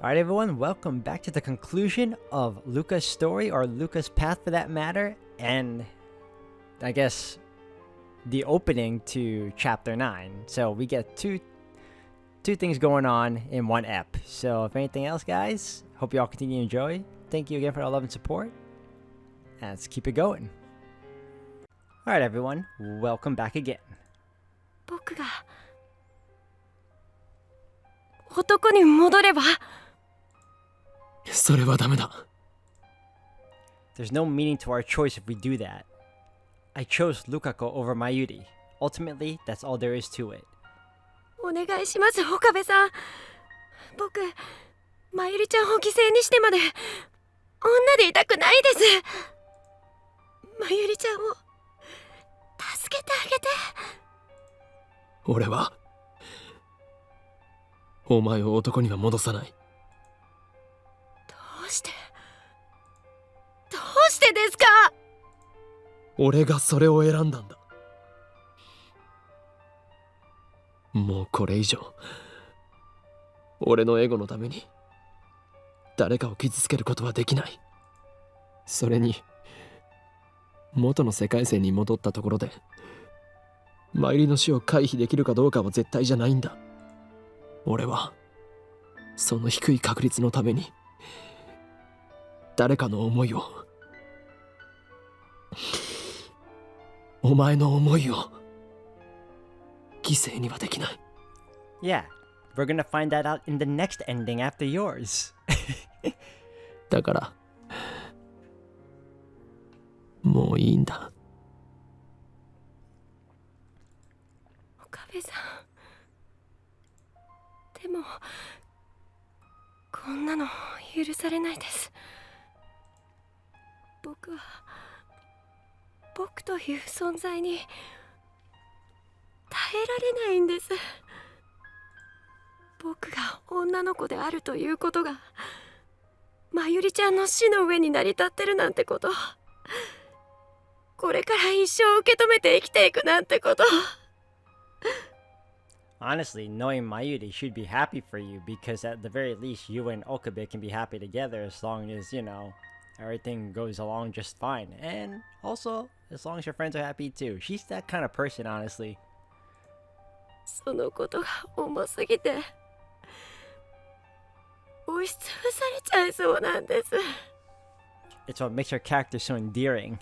Alright everyone, welcome back to the conclusion of Luka's story, or Luka's path for that matter, and I guess the opening to chapter 9. So we get two things going on in one ep. So if anything else, guys, hope you all continue to enjoy. Thank you again for all love and support, and let's keep it going. Alright everyone, welcome back again. 僕が男に戻ればそれはダメだ。 There's no meaning to our choice if we do that. I chose Lukako over Mayuri. Ultimately, that's all there is to it. お願いします岡部さん。僕まゆりちゃんを犠牲にしてまで女でいたくないです。まゆりちゃんを助けてあげて。俺はお前を男には戻さない。どうしてですか。俺がそれを選んだんだ。もうこれ以上俺のエゴのために誰かを傷つけることはできない。それに元の世界線に戻ったところでマユリの死を回避できるかどうかは絶対じゃないんだ。俺はその低い確率のために誰かの思いを、お前の思いを犠牲にはできない。 Yeah, we're gonna find that out in the next ending after yours. だからもういいんだ。岡部さん、でもこんなの許されないです。僕は僕という存在に耐えられないんです。僕が女の子であるということがまゆりちゃんの死の上に成り立ってるなんてこと、これから一生受け止めて生きていくなんてこと。Honestly, knowing Mayuri should be happy for you, because at the very least, you and Okabe can be happy together as long as, everything goes along just fine. And also, as long as your friends are happy too. She's that kind of person, honestly. そのことが重すぎて押しつぶされちゃいそうなんです。 It's what makes her character so endearing.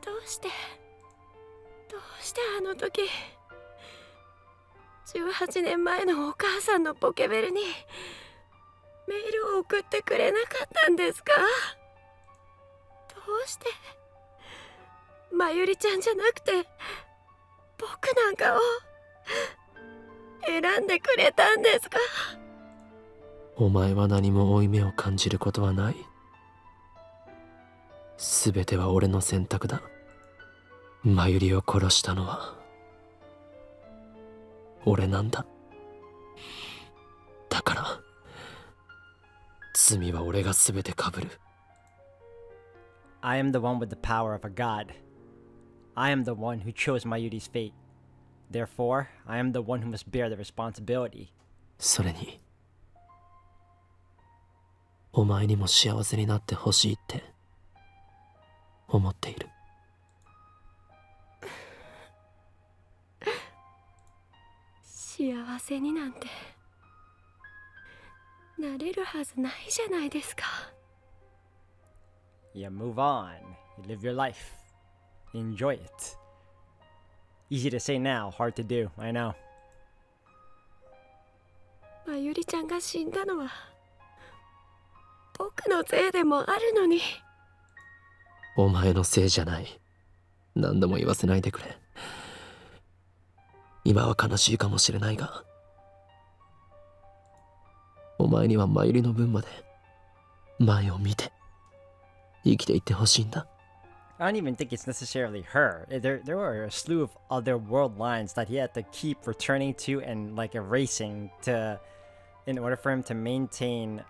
どうしてあの時18年前のお母さんのポケベルにメールを送ってくれなかったんですか。どうしてまゆりちゃんじゃなくて僕なんかを選んでくれたんですか。お前は何も負い目を感じることはない。すべては俺の選択だ。マユリを殺したのは俺なんだ。だから罪は俺がすべて被る。 I am the one with the power of a god. I am the one who chose Mayuri's fate. Therefore, I am the one who must bear the responsibility. それにお前にも幸せになってほしいって思っている。幸せになんてなれるはずないじゃないですか。You move on. You live your life. Enjoy it. Easy to say now, hard to do. I know. まゆりちゃんが死んだのは僕のせいでもあるのに。お前のせいじゃない。何度も言わせないでくれ。今は悲しいかもしれないが、お前にはマユリの分まで前を見て生きていってほしいんだ。I don't even think it's necessarily her. There were a slew of other world lines that he had to keep returning to and erasing in order for him to maintain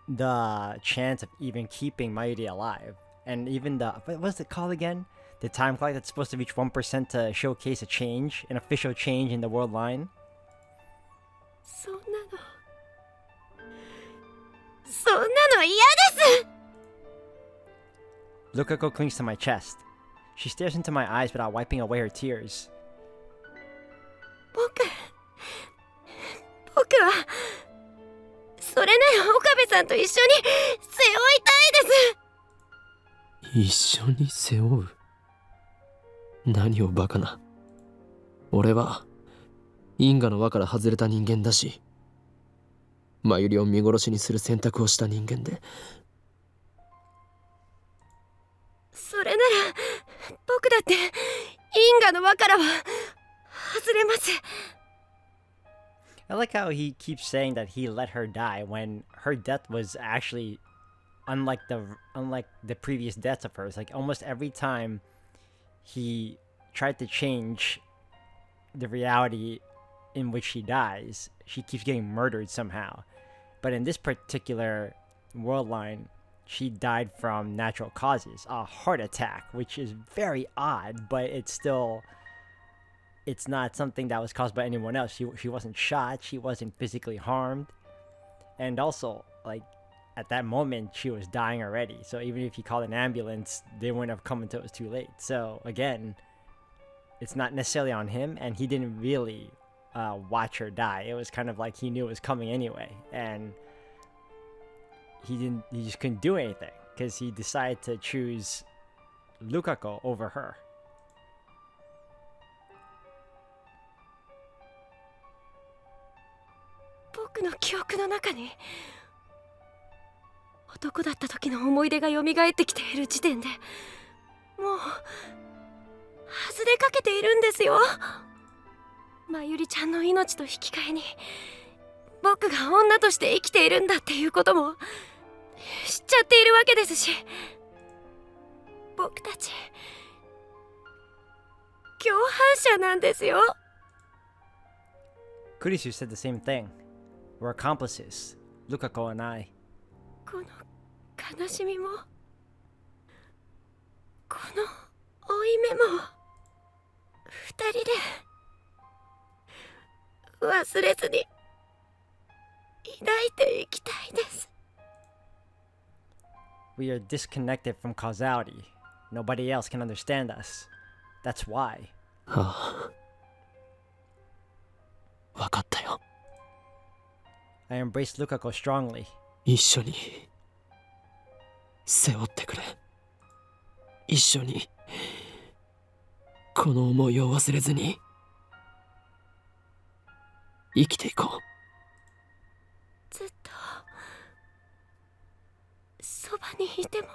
the chance of even keeping Mayuri alive. And even what's it called again? The time clock that's supposed to reach 1% to showcase a change, an official change in the world line. そんなの嫌です。 Lukako clings to my chest. She stares into my eyes without wiping away her tears. 僕はそれね、岡部さんと一緒に背負いたいです。一緒に背負う？何をバカな。俺は因果の輪から外れた人間だし、真由里を見殺しにする選択をした人間で。それなら僕だって因果の輪からは外れます。 I like how he keeps saying that he let her die when her death was actually unlike the previous deaths of hers. Like almost every time he tried to change the reality in which she dies, she keeps getting murdered somehow. But in this particular world line, she died from natural causes, a heart attack, which is very odd, but it's not something that was caused by anyone else. She wasn't shot, she wasn't physically harmed. And also, like, at that moment, she was dying already. So even if he called an ambulance, they wouldn't have come until it was too late. So again, it's not necessarily on him, and he didn't really watch her die. It was kind of like he knew it was coming anyway, and he just couldn't do anything because he decided to choose Lukako over her. 僕の記憶の中に男だった時の思い出が蘇ってきている時点でもう外れかけているんですよ。真由里ちゃんの命と引き換えに僕が女として生きているんだっていうことも知っちゃっているわけですし、僕たち共犯者なんですよ。 Kurisu said the same thing. We're accomplices, Lukako and I. この悲しみもこの負い目も二人で忘れずに抱いていきたいです。 We are disconnected from causality. Nobody else can understand us. That's why. ああ、分かったよ。I embraced Lukako strongly. 一緒に背負ってくれ。一緒にこの思いを忘れずに生きていこう。ずっとそばにいても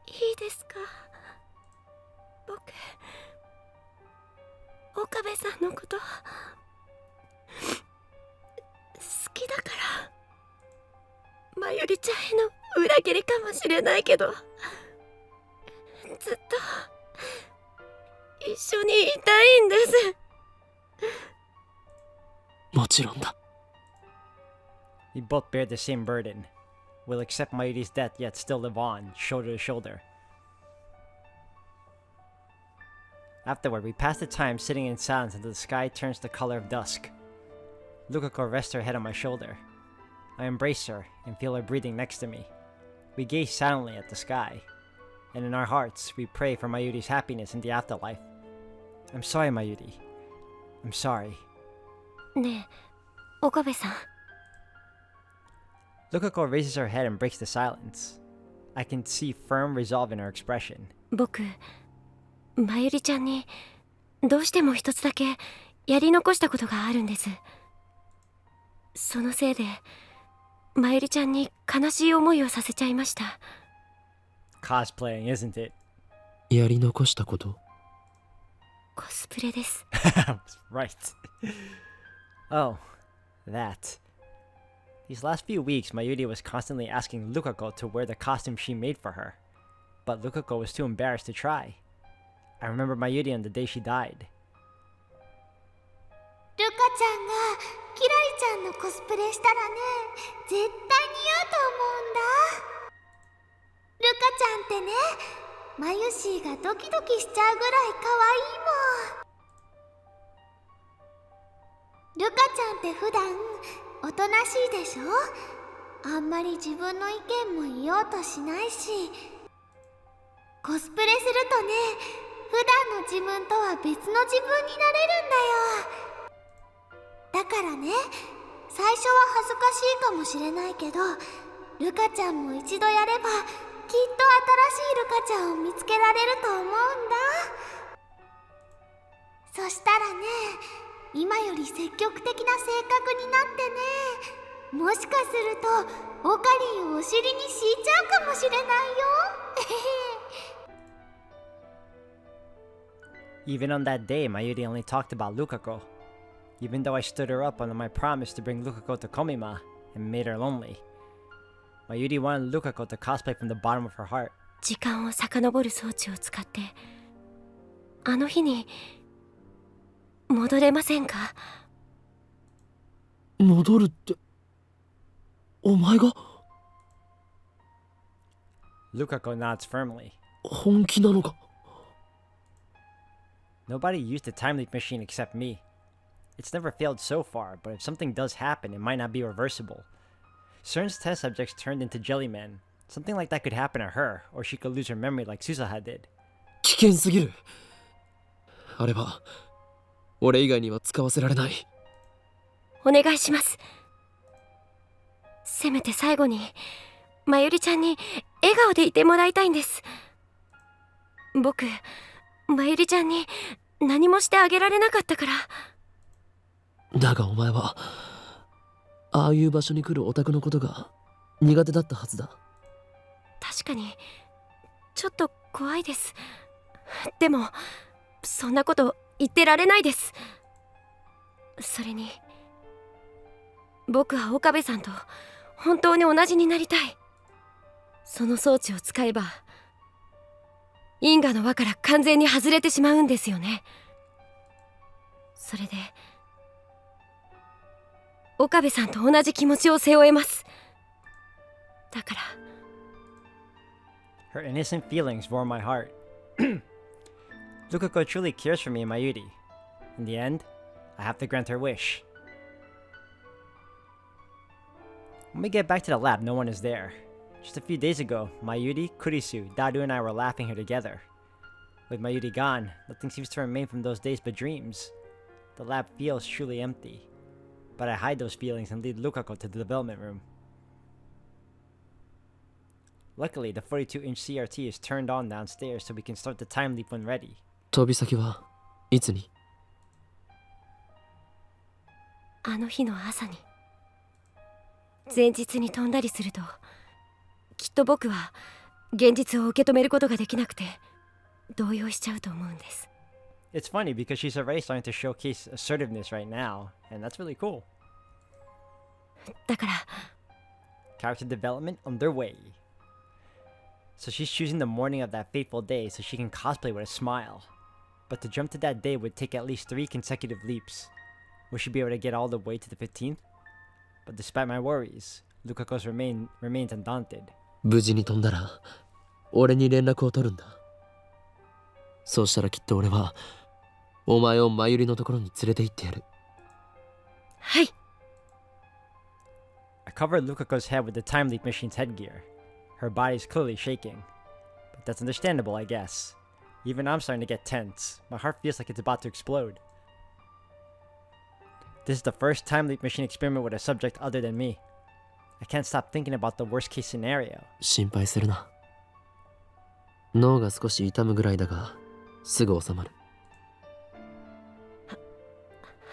いいですか？僕岡部さんのこと好きだから。真由里ちゃんへの裏切りかもしれないけど、ずっと一緒にいたいんです。もちろんだ。We both bear the same burden. We'll accept Mayuri's death yet still live on, shoulder to shoulder. Afterward, we pass the time sitting in silence until the sky turns the color of dusk. Lukako rests her head on my shoulder. I embrace her and feel her breathing next to me. We gaze silently at the sky, and in our hearts, we pray for Mayuri's happiness in the afterlife. I'm sorry, Mayuri. I'm sorry. ねえ、岡部さん。 Lukako raises her head and breaks the silence. I can see firm resolve in her expression. 僕、真由里ちゃんにどうしても一つだけやり残したことがあるんです。そのせいで真由里ちゃんに悲しい思いをさせちゃいました。 Cosplaying, isn't it? やり残したこと？コスプレです。Right. Oh, that. These last few weeks, Mayuri was constantly asking Lukako to wear the costume she made for her. But Lukako was too embarrassed to try. I remember Mayuri on the day she died. ルカちゃんがキラリちゃんのコスプレしたらね、絶対似合うと思うんだ。ルカちゃんってね、マユシーがドキドキしちゃうぐらい可愛いもん。ルカちゃんって普段おとなしいでしょ。あんまり自分の意見も言おうとしないし、コスプレするとね、普段の自分とは別の自分になれるんだよ。だからね、最初は恥ずかしいかもしれないけど、ルカちゃんも一度やればきっと新しいルカちゃんを見つけられると思うんだ。そしたらね、今より積極的な性格になってね、もしかするとオカリンをお尻に敷いちゃうかもしれないよ。Even on that day, Mayuri only talked about Lukako. Even though I stood her up on my promise to bring Lukako to Komima and made her lonely. Mayuri wanted Lukako to cosplay from the bottom of her heart. 時間を遡る装置を使ってあの日に戻れませんか？戻るって、お前が？ Lukako nods firmly. 本気なのか？ Nobody used the time leap machine except me. It's never failed so far, but if something does happen, it might not be reversible. CERN's test subjects turned into jellymen. Something like that could happen to her, or she could lose her memory like Susaha did. 危険すぎる。あれは俺以外には使わせられない。お願いします。せめて最後にまゆりちゃんに笑顔でいてもらいたいんです。僕、まゆりちゃんに何もしてあげられなかったから。だがお前はああいう場所に来るオタクのことが苦手だったはずだ。確かにちょっと怖いです。でもそんなこと言ってられないです。それに僕は岡部さんと本当に同じになりたい。その装置を使えば因果の輪から完全に外れてしまうんですよね。それで岡部さんと同じ気持ちを背負えます。だから Her innocent feelings warm my heart. Lukako truly cares for me and Mayuri. In the end, I have to grant her wish. When we get back to the lab, no one is there. Just a few days ago, Mayuri, Kurisu, Daru, and I were laughing here together. With Mayuri gone, nothing seems to remain from those days but dreams. The lab feels truly empty. But I hide those feelings and lead Lukako to the development room. Luckily, the 42-inch CRT is turned on downstairs so we can start the time leap when ready. 飛び先はいつに？あの日の朝に。前日に飛んだりするときっと僕は現実を受け止めることができなくて動揺しちゃうと思うんです。It's funny because she's already starting to showcase assertiveness right now, and that's really cool. だから Character development underway. So she's choosing the morning of that fateful day so she can cosplay with a smile. But to jump to that day would take at least 3 consecutive leaps. Will she be able to get all the way to the 15th? But despite my worries, Lukako's remains undaunted. 無事に飛んだら俺に連絡を取るんだ。そうしたらきっと俺はお前をまゆりのところに連れて行ってやる。はい。I covered Lukako's head with the time leap machine's headgear. Her body is clearly shaking. But that's understandable, I guess. Even I'm starting to get tense. My heart feels like it's about to explode. This is the first time leap machine experiment with a subject other than me. I can't stop thinking about the worst case scenario. 心配するな。脳が少し痛むぐらいだがすぐ収まる。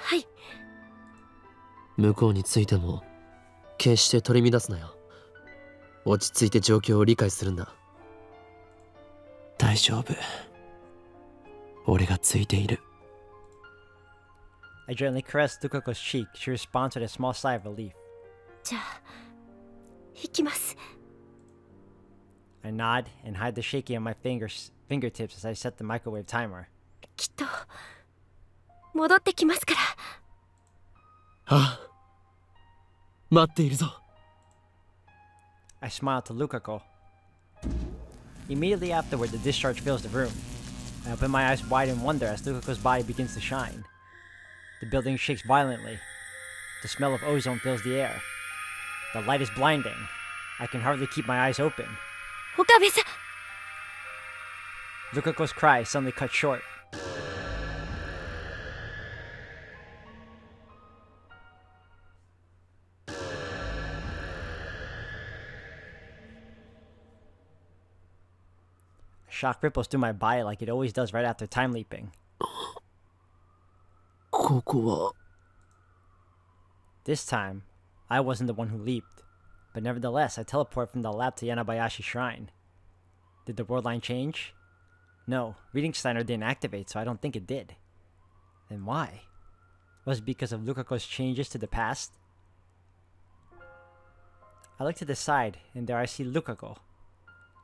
はい。向こうについても決して取り乱すなよ。落ち着いて状況を理解するんだ。大丈夫。俺がついている。I gently caressed Lukako's cheek. She responds with a small sigh of relief. じゃあ行きます。I nod and hide the shaking of my fingertips as I set the microwave timer. きっと戻ってきますから。ああ、待っているぞ。I smiled to Lukako. Immediately afterward, the discharge fills the room. I open my eyes wide in wonder as Lukako's body begins to shine. The building shakes violently. The smell of ozone fills the air. The light is blinding. I can hardly keep my eyes open. 岡部さん Lukako's cry suddenly cut short. A shock ripples through my body like it always does right after time leaping. ここは This time, I wasn't the one who leaped, but nevertheless, I teleported from the lab to Yanabayashi Shrine. Did the world line change? No, Reading Steiner didn't activate, so I don't think it did. Then why? Was it because of Lukako's changes to the past? I look to the side, and there I see Lukako.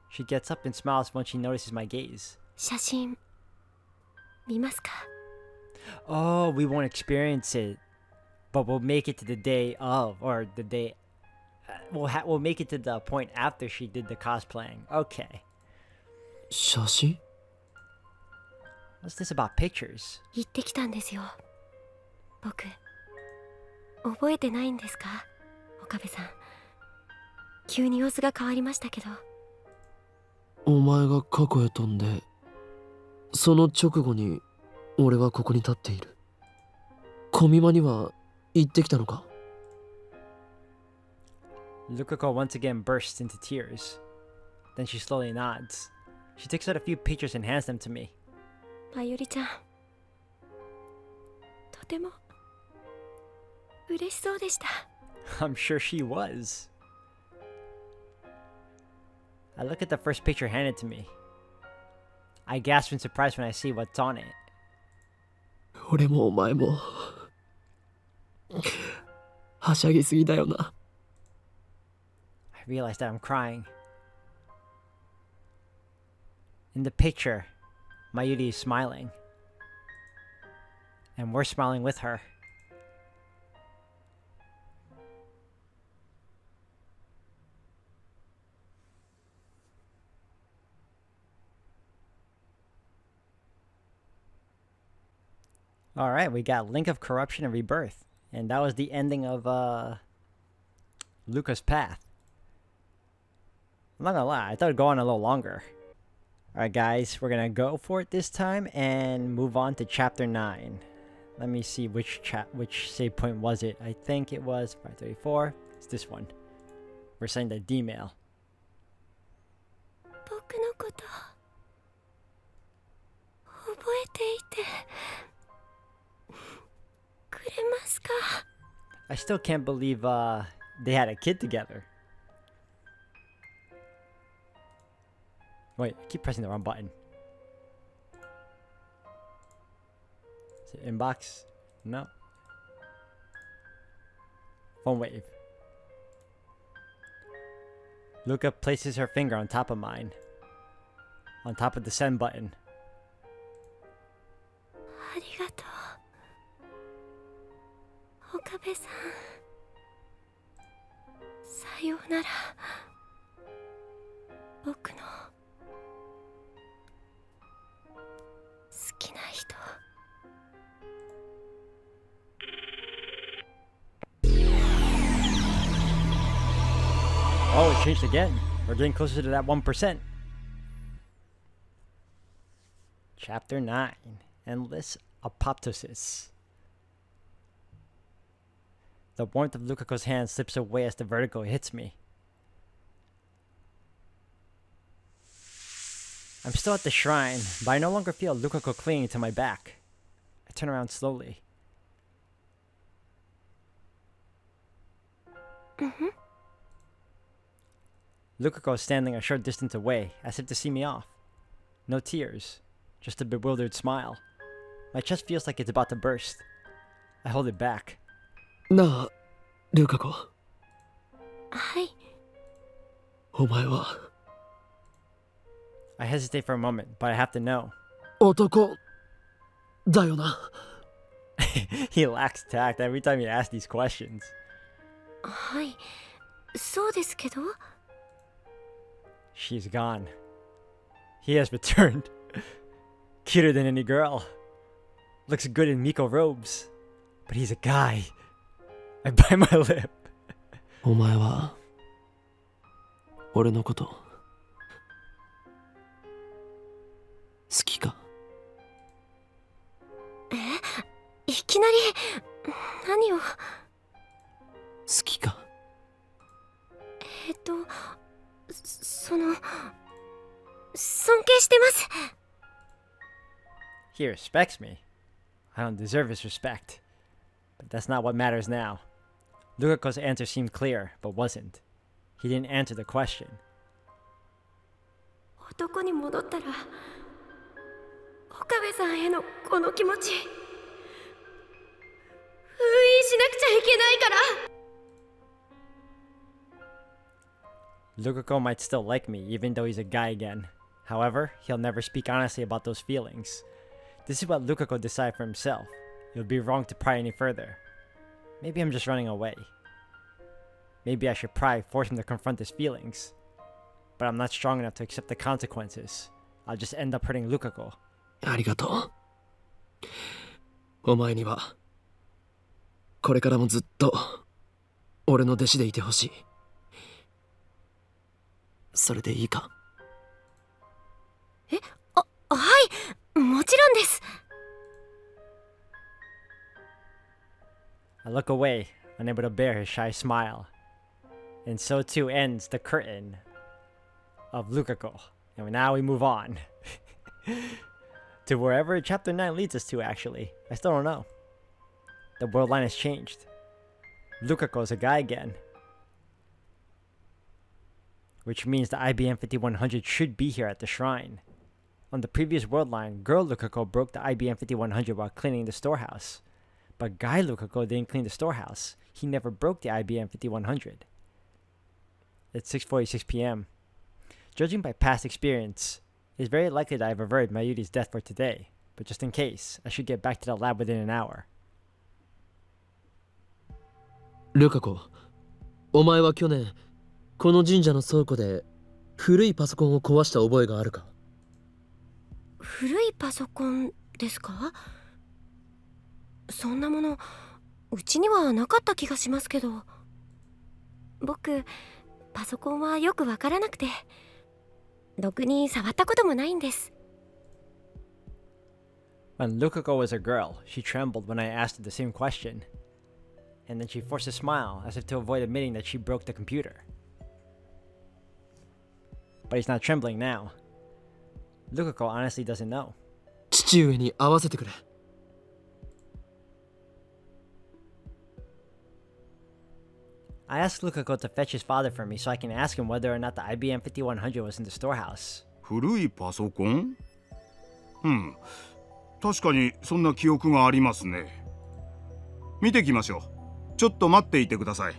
She gets up and smiles when she notices my gaze. 写真見ますか Oh, we won't experience it, but we'll make it to the day of, or the day. We'll make it to the point after she did the cosplaying. Okay. 写真 What's this about pictures? 行ってきたんですよ僕覚えてないんですか岡部さん急に様子が変わりましたけどお前が過去へ飛んでその直後に俺はここに立っているコミマには行ってきたのか Lukako once again bursts into tears. Then she slowly nods. She takes out a few pictures and hands them to me. まゆりちゃんとても嬉しそうでした I'm sure she was. I look at the first picture handed to me. I gasp in surprise when I see what's on it. 俺もお前もはしゃぎすぎだよな I realize that I'm crying. In the picture, Mayuri is smiling. And we're smiling with her. Alright, we got Link of Corruption and Rebirth. And that was the ending of Luka's Path. I'm not gonna lie, I thought it'd go on a little longer. Alright guys, we're gonna go for it this time and move on to chapter 9. Let me see which save point was it. I think it was 534. It's this one. We're sending the D-mail. 僕のこと覚えていてくれますか I still can't believe they had a kid together. Wait, I keep pressing the wrong button. Is it inbox? No. Phone wave. Luka places her finger on top of mine. On top of the send button. ありがとう岡部さんさようなら僕の好きな人 Oh, it changed again. We're getting closer to that 1%. Chapter 9. Endless Apoptosis. The warmth of Lukako's hand slips away as the vertigo hits me. I'm still at the shrine, but I no longer feel Lukako clinging to my back. I turn around slowly. Lukako is standing a short distance away, as if to see me off. No tears, just a bewildered smile. My chest feels like it's about to burst. I hold it back. なあルカ子はいお前は I hesitate for a moment, but I have to know. 男だよな He lacks tact every time he asks these questions. はいそうですけど She's gone. He has returned. Cuter than any girl. Looks good in Miko robes. But he's a guy. I bite my lip. お前は俺のこと好きか？いきなり何を？好きか？尊敬してます。 He respects me. I don't deserve his respect. But that's not what matters now. Lukako's answer seemed clear, but wasn't. He didn't answer the question. 男に戻ったら岡部さんへのこの気持ち封印しなくちゃいけないから。 Lukako might still like me, even though he's a guy again. However, he'll never speak honestly about those feelings. This is what Lukako decided for himself. It would be wrong to pry any further. Maybe I'm just running away. Maybe I should pry, force him to confront his feelings. But I'm not strong enough to accept the consequences. I'll just end up hurting Lukako. ありがとう。お前にはこれからもずっと俺の弟子でいてほしい。それでいいか？はい、もちろんです。 I look away, unable to bear his shy smile. And so too ends the curtain of Lukako. And now we move on. To wherever chapter 9 leads us to, actually. I still don't know. The world line has changed. Lukako's a guy again. Which means the IBM 5100 should be here at the shrine. On the previous world line, girl Lukako broke the IBM 5100 while cleaning the storehouse. But guy Lukako didn't clean the storehouse. He never broke the IBM 5100. It's 6:46 p.m. Judging by past experience, it's very likely that I've averted Mayuri's death for today. But just in case, I should get back to the lab within an hour. ルカ子、お前は去年この神社の倉庫で古いパソコンを壊した覚えがあるか？古いパソコンですか？そんなものうちにはなかった気がしますけど。僕パソコンはよくわからなくてろくに触ったこともないんです。 When Lukako was a girl, she trembled when I asked her the same question. And then she forced a smile as if to avoid admitting that she broke the computer. But he's not trembling now. Lukako honestly doesn't know. 父上に会わせてくれ。I asked Lukako to fetch his father for me so I can ask him whether or not the IBM 5100 was in the storehouse. 古いパソコン？確かにそんな記憶がありますね。見てきましょう。ちょっと待っていてください。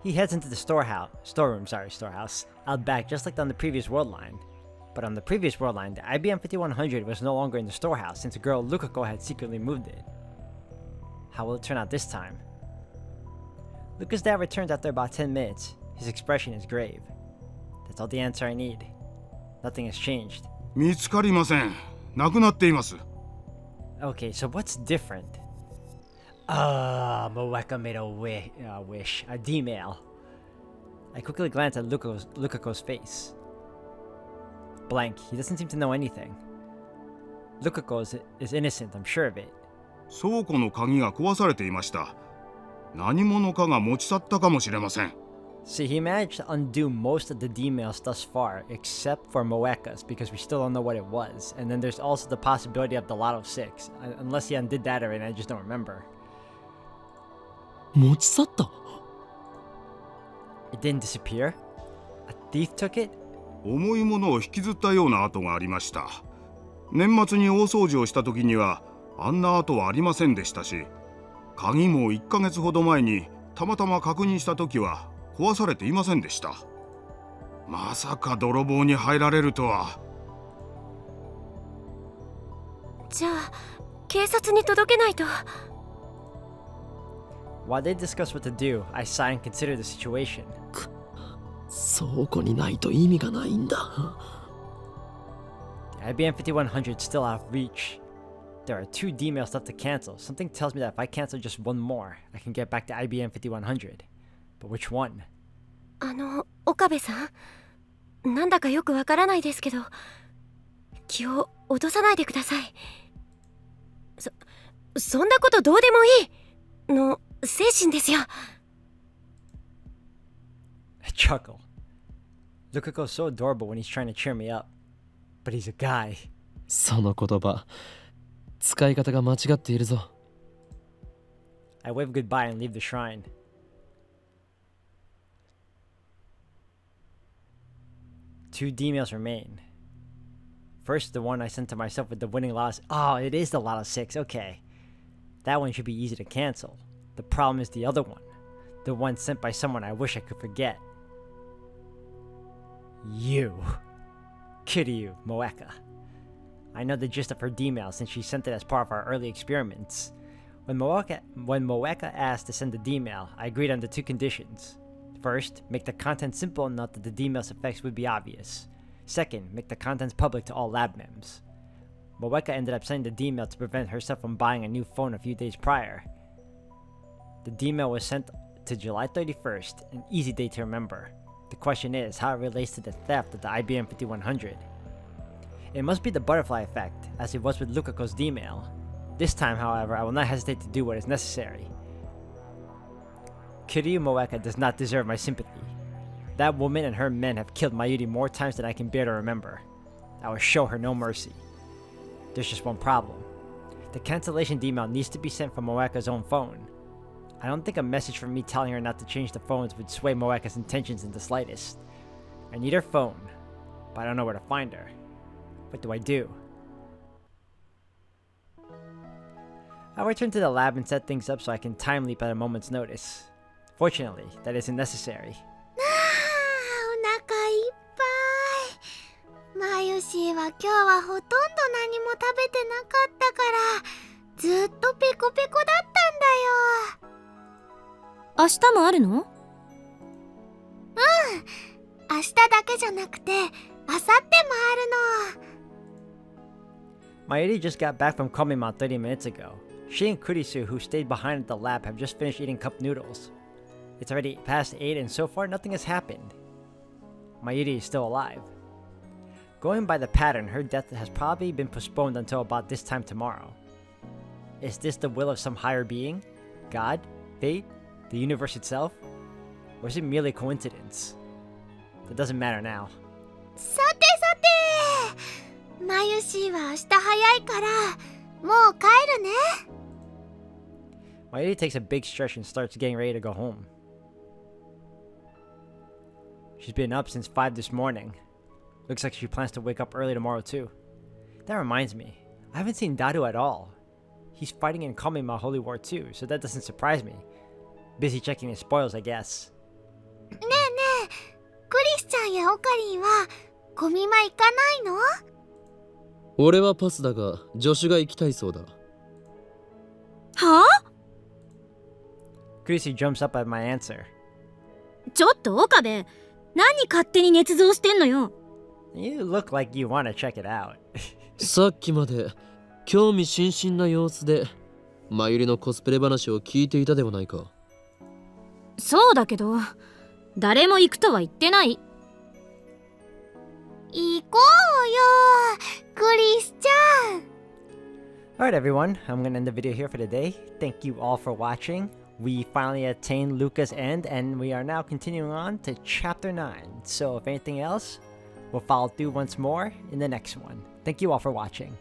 He heads into the storehouse, out back just like on the previous world line. But on the previous world line, the IBM 5100 was no longer in the storehouse since girl Lukako had secretly moved it. How will it turn out this time? Luka's dad returns after about 10 minutes. His expression is grave. That's all the answer I need. Nothing has changed. 見つかりません。なくなっています。Okay, so what's different? Moeka made a wish. A D-mail. I quickly glanced at Lukako's face. Blank. He doesn't seem to know anything. Lukako is innocent, I'm sure of it. 倉庫の鍵が壊されていました。何者かが持ち去ったかもしれません。See, he managed to undo most of the D-mails thus far, except for Moeka's, because we still don't know what it was. And then there's also the possibility of the Lot of 6, unless he undid that already and I just don't remember. 持ち去った？ It didn't disappear? A thief took it? 重いものを引きずったような跡がありました。年末に大掃除をした時にはあんな跡はありませんでしたし、鍵も1ヶ月ほど前にたまたま確認した時は壊されていませんでした。まさか泥棒に入られるとは。じゃあ警察に届けないと。While they discuss what to do, I sigh and consider the situation. 倉庫にないと意味がないんだ。The IBM 5100 is still out of reach. There are 2 D-mails left to cancel. Something tells me that if I cancel just one more, I can get back to IBM 5100. But which one? 岡部さん、なんだかよくわからないですけど、気を落とさないでください。そんなことどうでもいいの精神ですよ。I chuckle. Luka goes so adorable when he's trying to cheer me up. But he's a guy. その言葉、使い方が間違っているぞ。I wave goodbye and leave the shrine. Two D-mails remain. First, the one I sent to myself with the winning loss. Oh, it is the lot of 6. Okay. That one should be easy to cancel. The problem is the other one. The one sent by someone I wish I could forget. You. Kiryu Moeka. I know the gist of her D-mail since she sent it as part of our early experiments. When Moeka asked to send the D-mail, I agreed on the 2 conditions. First, make the content simple enough that the D-mail's effects would be obvious. Second, make the contents public to all lab members. Moeka ended up sending the D-mail to prevent herself from buying a new phone a few days prior. The D-mail was sent to July 31st, an easy date to remember. The question is how it relates to the theft of the IBM 5100. It must be the butterfly effect, as it was with Lukako's D-mail. This time, however, I will not hesitate to do what is necessary. Kiryu Moeka does not deserve my sympathy. That woman and her men have killed Mayuri more times than I can bear to remember. I will show her no mercy. There's just one problem. The cancellation D-mail needs to be sent from Moeka's own phone. I don't think a message from me telling her not to change the phones would sway Moeka's intentions in the slightest. I need her phone, but I don't know where to find her. What do I do? I'll return to the lab and set things up so I can time leap at a moment's notice. Fortunately, that isn't necessary. お腹いっぱい。マユシーは今日はほとんど何も食べてなかったからずっとペコペコだったんだよ。明日もあるの？明日だけじゃなくて明後日もあるの。Mayuri just got back from Komima 30 minutes ago. She and Kurisu, who stayed behind at the lab, have just finished eating cup noodles. It's already past 8 and so far nothing has happened. Mayuri is still alive. Going by the pattern, her death has probably been postponed until about this time tomorrow. Is this the will of some higher being? God? Fate? The universe itself? Or is it merely coincidence? It doesn't matter now. さてさて、マユシーは明日早いからもう帰るね。Mayuri takes a big stretch and starts getting ready to go home. She's been up since 5 this morning. Looks like she plans to wake up early tomorrow too. That reminds me, I haven't seen Daru at all. He's fighting in Komima Holy War too, so that doesn't surprise me. Busy checking his spoils, I guess. ねえねえ、クリスちゃんやオカリンはコミマ行かないの？俺はパスだが、助手が行きたいそうだ。はあ？ Kurisu jumps up at my answer. ちょっと岡部、何勝手に捏造してんのよ。You look like you want to check it out. さっきまで興味津々な様子でマユリのコスプレ話を聞いていたではないか。そうだけど、誰も行くとは言ってない。行こうよ、クリスちゃん。Alright everyone, I'm gonna end the video here for today. Thank you all for watching. We finally attained Luka's end and we are now continuing on to chapter 9. So if anything else, we'll follow through once more in the next one. Thank you all for watching.